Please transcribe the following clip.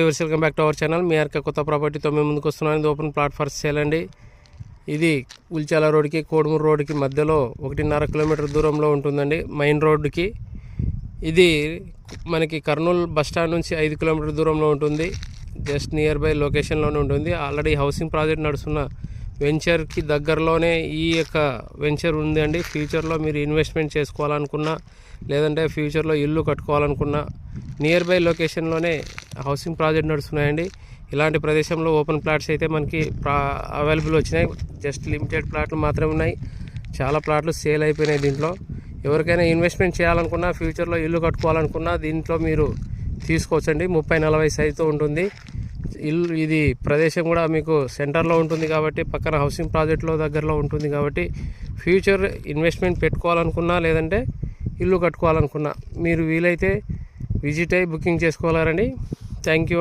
Welcome back to our channel. మీ R K కొత్త ప్రాపర్టీతో మేము ముందుకు వస్తున్నాను. ఇది ఓపెన్ ప్లాట్ ఫర్ సేల్ అండి. ఇది ఉల్చాల రోడ్కి కోడుమూరు రోడ్కి మధ్యలో 1.5 కిలోమీటర్ దూరంలో ఉంటుందండి. మెయిన్ రోడ్డుకి ఇది మనకి కర్నూలు బస్టాండ్ నుంచి 5 కిలోమీటర్ దూరంలో ఉంటుంది. జస్ట్ నియర్ బై లొకేషన్లోనే ఉంటుంది. ఆల్రెడీ హౌసింగ్ ప్రాజెక్ట్ నడుస్తున్న వెంచర్కి దగ్గరలోనే ఈ యొక్క వెంచర్ ఉంది అండి. ఫ్యూచర్లో మీరు ఇన్వెస్ట్మెంట్ చేసుకోవాలనుకున్నా లేదంటే ఫ్యూచర్లో ఇల్లు కట్టుకోవాలనుకున్నా నియర్ బై లొకేషన్లోనే హౌసింగ్ ప్రాజెక్ట్ నడుస్తున్నాయండి. ఇలాంటి ప్రదేశంలో ఓపెన్ ప్లాట్స్ అయితే మనకి అవైలబుల్ వచ్చినాయి. జస్ట్ లిమిటెడ్ ప్లాట్లు మాత్రమే ఉన్నాయి. చాలా ప్లాట్లు సేల్ అయిపోయినాయి. దీంట్లో ఎవరికైనా ఇన్వెస్ట్మెంట్ చేయాలనుకున్నా ఫ్యూచర్లో ఇల్లు కట్టుకోవాలనుకున్నా దీంట్లో మీరు తీసుకోవచ్చండి. 30-40 సైజుతో ఉంటుంది ఇల్లు. ఇది ప్రదేశం కూడా మీకు సెంటర్లో ఉంటుంది కాబట్టి పక్కన హౌసింగ్ ప్రాజెక్ట్లో దగ్గరలో ఉంటుంది కాబట్టి ఫ్యూచర్ ఇన్వెస్ట్మెంట్ పెట్టుకోవాలనుకున్నా లేదంటే ఇల్లు కట్టుకోవాలనుకున్నా మీరు వీలైతే విజిట్ అయ్యి బుకింగ్ చేసుకోవాలండి. Thank you.